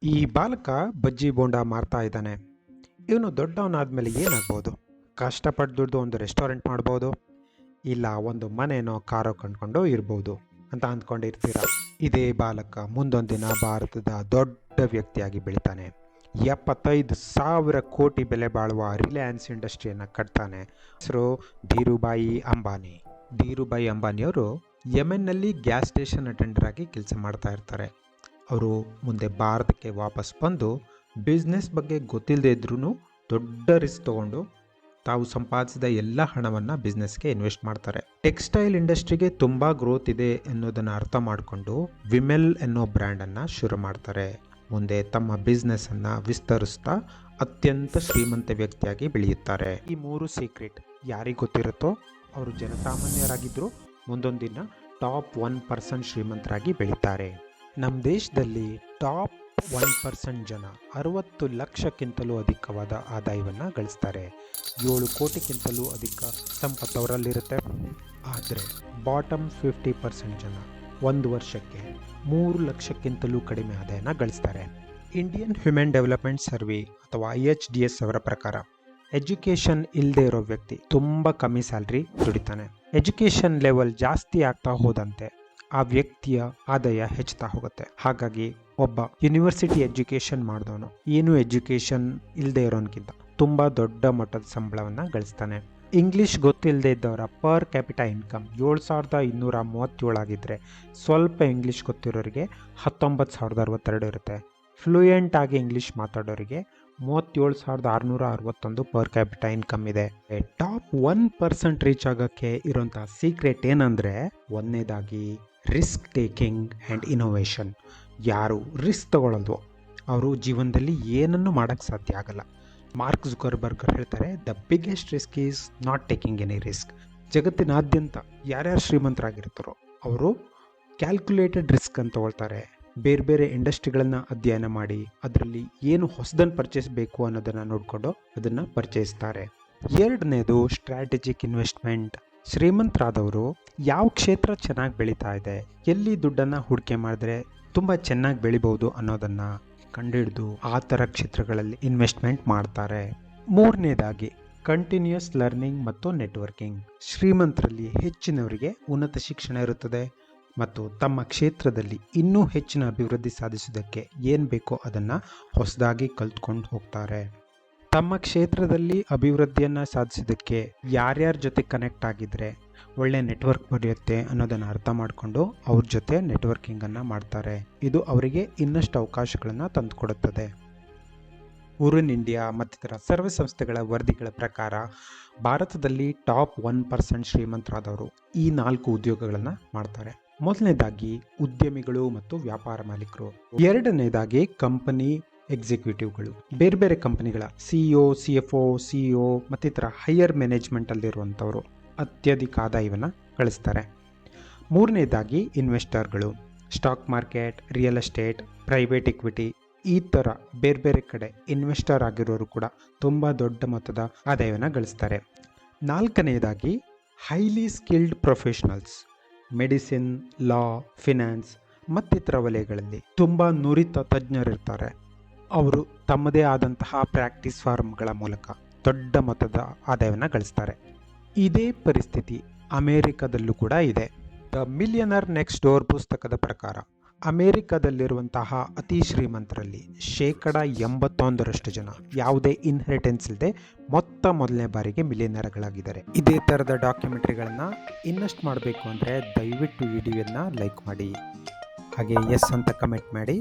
ಈ ಬಾಲಕ ಬಜ್ಜಿ ಬೋಂಡ ಮಾರ್ತಾ ಇದ್ದಾನೆ. ಇವನು ದೊಡ್ಡವನಾದ್ಮೇಲೆ ಏನಾಗ್ಬೋದು? ಕಷ್ಟಪಟ್ಟು ದುಡ್ದು ಒಂದು ರೆಸ್ಟೋರೆಂಟ್ ಮಾಡ್ಬೋದು, ಇಲ್ಲ ಒಂದು ಮನೆನೋ ಕಾರೋ ಕಂಡ್ಕೊಂಡು ಇರ್ಬೋದು ಅಂತ ಅಂದ್ಕೊಂಡಿರ್ತೀರ. ಇದೇ ಬಾಲಕ ಮುಂದೊಂದಿನ ಭಾರತದ ದೊಡ್ಡ ವ್ಯಕ್ತಿಯಾಗಿ ಬೆಳಿತಾನೆ. 75,000 ಕೋಟಿ ಬೆಲೆ ಬಾಳುವ ರಿಲಯನ್ಸ್ ಇಂಡಸ್ಟ್ರಿಯನ್ನು ಕಟ್ತಾನೆ. ಹೆಸರು ಧೀರುಭಾಯಿ ಅಂಬಾನಿ. ಧೀರುಭಾಯಿ ಅಂಬಾನಿಯವರು ಯೆಮೆನ್ನಲ್ಲಿ ಗ್ಯಾಸ್ ಸ್ಟೇಷನ್ ಅಟೆಂಡರ್ ಆಗಿ ಕೆಲಸ ಮಾಡ್ತಾ ಇರ್ತಾರೆ. ಅವರು ಮುಂದೆ ಭಾರತಕ್ಕೆ ವಾಪಸ್ ಬಂದು ಬಿಸ್ನೆಸ್ ಬಗ್ಗೆ ಗೊತ್ತಿಲ್ಲದೆ ಇದ್ರೂ ದೊಡ್ಡ ರಿಸ್ಕ್ ತಗೊಂಡು ತಾವು ಸಂಪಾದಿಸಿದ ಎಲ್ಲ ಹಣವನ್ನು ಬಿಸ್ನೆಸ್ಗೆ ಇನ್ವೆಸ್ಟ್ ಮಾಡ್ತಾರೆ. ಟೆಕ್ಸ್ಟೈಲ್ ಇಂಡಸ್ಟ್ರಿಗೆ ತುಂಬ ಗ್ರೋತ್ ಇದೆ ಅನ್ನೋದನ್ನು ಅರ್ಥ ಮಾಡಿಕೊಂಡು ವಿಮೆಲ್ ಅನ್ನೋ ಬ್ರ್ಯಾಂಡನ್ನು ಶುರು ಮಾಡ್ತಾರೆ. ಮುಂದೆ ತಮ್ಮ ಬಿಸ್ನೆಸ್ಸನ್ನು ವಿಸ್ತರಿಸ್ತಾ ಅತ್ಯಂತ ಶ್ರೀಮಂತ ವ್ಯಕ್ತಿಯಾಗಿ ಬೆಳೆಯುತ್ತಾರೆ. ಈ 3 ಸೀಕ್ರೆಟ್ ಯಾರಿಗೆ ಗೊತ್ತಿರುತ್ತೋ ಅವರು ಜನಸಾಮಾನ್ಯರಾಗಿದ್ದರು ಮುಂದೊಂದು ದಿನ ಟಾಪ್ 1% ಶ್ರೀಮಂತರಾಗಿ ಬೆಳೀತಾರೆ. ನಮ್ಮ ದೇಶದಲ್ಲಿ ಟಾಪ್ 1% ಜನ 60 ಲಕ್ಷಕ್ಕಿಂತಲೂ ಅಧಿಕವಾದ ಆದಾಯವನ್ನು ಗಳಿಸ್ತಾರೆ. 7 ಕೋಟಿಗಿಂತಲೂ ಅಧಿಕ ಸಂಪತ್ತು ಅವರಲ್ಲಿರುತ್ತೆ. ಆದರೆ ಬಾಟಮ್ 50% ಜನ ಒಂದು ವರ್ಷಕ್ಕೆ 3 ಲಕ್ಷಕ್ಕಿಂತಲೂ ಕಡಿಮೆ ಆದಾಯನ ಗಳಿಸ್ತಾರೆ. ಇಂಡಿಯನ್ ಹ್ಯೂಮನ್ ಡೆವಲಪ್ಮೆಂಟ್ ಸರ್ವೆ ಅಥವಾ IHDS ಅವರ ಪ್ರಕಾರ ಎಜುಕೇಷನ್ ಇಲ್ಲದೆ ಇರೋ ವ್ಯಕ್ತಿ ತುಂಬ ಕಮ್ಮಿ ಸ್ಯಾಲ್ರಿ ದುಡಿತಾನೆ. ಎಜುಕೇಷನ್ ಲೆವೆಲ್ ಜಾಸ್ತಿ ಆಗ್ತಾ ಹೋದಂತೆ ಆ ವ್ಯಕ್ತಿಯ ಆದಾಯ ಹೆಚ್ಚುತ್ತಾ ಹೋಗುತ್ತೆ. ಹಾಗಾಗಿ ಒಬ್ಬ ಯೂನಿವರ್ಸಿಟಿ ಎಜುಕೇಷನ್ ಮಾಡಿದವನು ಏನು ಎಜುಕೇಷನ್ ಇಲ್ಲದೆ ಇರೋನ್ಗಿಂತ ತುಂಬ ದೊಡ್ಡ ಮಟ್ಟದ ಸಂಬಳವನ್ನು ಗಳಿಸ್ತಾನೆ. ಇಂಗ್ಲೀಷ್ ಗೊತ್ತಿಲ್ಲದೆ ಇದ್ದವರ ಪರ್ ಕ್ಯಾಪಿಟಾ ಇನ್ಕಮ್ 7,237 ಆಗಿದ್ದರೆ ಸ್ವಲ್ಪ ಇಂಗ್ಲೀಷ್ ಗೊತ್ತಿರೋರಿಗೆ 19,062 ಇರುತ್ತೆ. ಫ್ಲೂಯೆಂಟ್ ಆಗಿ ಇಂಗ್ಲೀಷ್ ಮಾತಾಡೋರಿಗೆ 37,661 ಪರ್ ಕ್ಯಾಪಿಟಾ ಇನ್ಕಮ್ ಇದೆ. ಟಾಪ್ 1% ರೀಚ್ ಆಗೋಕ್ಕೆ ಇರೋಂಥ ಸೀಕ್ರೆಟ್ ಏನಂದರೆ, ಒಂದನೇದಾಗಿ ರಿಸ್ಕ್ ಟೇಕಿಂಗ್ ಆ್ಯಂಡ್ ಇನೋವೇಷನ್. ಯಾರು ರಿಸ್ಕ್ ತಗೊಳ್ಳೋದು ಅವರು ಜೀವನದಲ್ಲಿ ಏನನ್ನು ಮಾಡೋಕ್ಕೆ ಸಾಧ್ಯ ಆಗಲ್ಲ. ಮಾರ್ಕ್ ಜುಕರ್ಬರ್ಗ್ ಹೇಳ್ತಾರೆ, the biggest risk is not taking any risk. ಜಗತ್ತಿನಾದ್ಯಂತ ಯಾರ್ಯಾರು ಶ್ರೀಮಂತರಾಗಿರ್ತಾರೋ ಅವರು ಕ್ಯಾಲ್ಕುಲೇಟೆಡ್ ರಿಸ್ಕ್ ಅಂತ ತಗೊಳ್ತಾರೆ. ಬೇರೆ ಬೇರೆ ಇಂಡಸ್ಟ್ರಿಗಳನ್ನು ಅಧ್ಯಯನ ಮಾಡಿ ಅದರಲ್ಲಿ ಏನು ಹೊಸದನ್ನು ಪರ್ಚೇಸ್ ಬೇಕು ಅನ್ನೋದನ್ನು ನೋಡಿಕೊಂಡು ಅದನ್ನು ಪರ್ಚೇಸ್ತಾರೆ. ಎರಡನೇದು ಸ್ಟ್ರಾಟಜಿಕ್ ಇನ್ವೆಸ್ಟ್ಮೆಂಟ್. ಶ್ರೀಮಂತರಾದವರು ಯಾವ ಕ್ಷೇತ್ರ ಚೆನ್ನಾಗಿ ಬೆಳೀತಾ ಇದೆ, ಎಲ್ಲಿ ದುಡ್ಡನ್ನು ಹೂಡಿಕೆ ಮಾಡಿದ್ರೆ ತುಂಬ ಚೆನ್ನಾಗಿ ಬೆಳಿಬೋದು ಅನ್ನೋದನ್ನು ಕಂಡುಹಿಡಿದು ಆ ಥರ ಕ್ಷೇತ್ರಗಳಲ್ಲಿ ಇನ್ವೆಸ್ಟ್ಮೆಂಟ್ ಮಾಡ್ತಾರೆ. ಮೂರನೇದಾಗಿ ಕಂಟಿನ್ಯೂಯಸ್ ಲರ್ನಿಂಗ್ ಮತ್ತು ನೆಟ್ವರ್ಕಿಂಗ್. ಶ್ರೀಮಂತರಲ್ಲಿ ಹೆಚ್ಚಿನವರಿಗೆ ಉನ್ನತ ಶಿಕ್ಷಣ ಇರುತ್ತದೆ ಮತ್ತು ತಮ್ಮ ಕ್ಷೇತ್ರದಲ್ಲಿ ಇನ್ನೂ ಹೆಚ್ಚಿನ ಅಭಿವೃದ್ಧಿ ಸಾಧಿಸೋದಕ್ಕೆ ಏನು ಬೇಕೋ ಅದನ್ನು ಹೊಸದಾಗಿ ಕಲ್ತ್ಕೊಂಡು ಹೋಗ್ತಾರೆ. ತಮ್ಮ ಕ್ಷೇತ್ರದಲ್ಲಿ ಅಭಿವೃದ್ಧಿಯನ್ನು ಸಾಧಿಸೋದಕ್ಕೆ ಯಾರ್ಯಾರ ಜೊತೆ ಕನೆಕ್ಟ್ ಆಗಿದ್ರೆ ಒಳ್ಳೆ ನೆಟ್ವರ್ಕ್ ಬರೆಯುತ್ತೆ ಅನ್ನೋದನ್ನು ಅರ್ಥ ಮಾಡಿಕೊಂಡು ಅವ್ರ ಜೊತೆ ನೆಟ್ವರ್ಕಿಂಗನ್ನು ಮಾಡ್ತಾರೆ. ಇದು ಅವರಿಗೆ ಇನ್ನಷ್ಟು ಅವಕಾಶಗಳನ್ನು ತಂದುಕೊಡುತ್ತದೆ. ಉರುನ್ ಇಂಡಿಯಾ ಮತ್ತಿತರ ಸರ್ವೆ ಸಂಸ್ಥೆಗಳ ವರದಿಗಳ ಪ್ರಕಾರ ಭಾರತದಲ್ಲಿ ಟಾಪ್ 1% ಶ್ರೀಮಂತರಾದವರು ಈ 4 ಉದ್ಯೋಗಗಳನ್ನು ಮಾಡ್ತಾರೆ. ಮೊದಲನೇದಾಗಿ ಉದ್ಯಮಿಗಳು ಮತ್ತು ವ್ಯಾಪಾರ ಮಾಲೀಕರು. ಎರಡನೇದಾಗಿ ಕಂಪನಿ ಎಕ್ಸಿಕ್ಯೂಟಿವ್ಗಳು. ಬೇರೆ ಬೇರೆ ಕಂಪನಿಗಳ CEO, CFO, CEO ಮತ್ತಿತರ ಹೈಯರ್ ಮ್ಯಾನೇಜ್ಮೆಂಟಲ್ಲಿರುವಂಥವರು ಅತ್ಯಧಿಕ ಆದಾಯವನ್ನು ಗಳಿಸ್ತಾರೆ. ಮೂರನೇದಾಗಿ ಇನ್ವೆಸ್ಟರ್ಗಳು. Stock market, real estate, private equity ಈ ಥರ ಬೇರೆ ಬೇರೆ ಕಡೆ ಇನ್ವೆಸ್ಟರ್ ಆಗಿರೋರು ಕೂಡ ತುಂಬ ದೊಡ್ಡ ಮೊತ್ತದ ಆದಾಯವನ್ನು ಗಳಿಸ್ತಾರೆ. ನಾಲ್ಕನೇದಾಗಿ ಹೈಲಿ ಸ್ಕಿಲ್ಡ್ ಪ್ರೊಫೆಷನಲ್ಸ್. ಮೆಡಿಸಿನ್, ಲಾ, ಫಿನಾನ್ಸ್ ಮತ್ತಿತರ ವಲಯಗಳಲ್ಲಿ ತುಂಬ ನುರಿತ ತಜ್ಞರಿರ್ತಾರೆ. ಅವರು ತಮ್ಮದೇ ಆದಂತಹ ಪ್ರಾಕ್ಟೀಸ್ ಫಾರ್ಮ್ಗಳ ಮೂಲಕ ದೊಡ್ಡ ಮೊತ್ತದ ಆದಾಯವನ್ನು ಗಳಿಸ್ತಾರೆ. ಇದೇ ಪರಿಸ್ಥಿತಿ ಅಮೇರಿಕದಲ್ಲೂ ಕೂಡ ಇದೆ. ದ ಮಿಲಿಯನರ್ ನೆಕ್ಸ್ಟ್ ಡೋರ್ ಪುಸ್ತಕದ ಪ್ರಕಾರ ಅಮೇರಿಕದಲ್ಲಿರುವಂತಹ ಅತಿ ಶ್ರೀಮಂತರಲ್ಲಿ 81% ಜನ ಯಾವುದೇ ಇನ್ಹೆರಿಟೆನ್ಸ್ ಇಲ್ಲದೆ ಮೊದಲನೇ ಬಾರಿಗೆ ಮಿಲಿಯನರ್ಗಳಾಗಿದ್ದಾರೆ. ಇದೇ ಥರದ ಡಾಕ್ಯುಮೆಂಟ್ರಿಗಳನ್ನು ಇನ್ನಷ್ಟು ಮಾಡಬೇಕು ಅಂದರೆ ದಯವಿಟ್ಟು ವಿಡಿಯೋನ ಲೈಕ್ ಮಾಡಿ, ಹಾಗೆ ಎಸ್ ಅಂತ ಕಮೆಂಟ್ ಮಾಡಿ.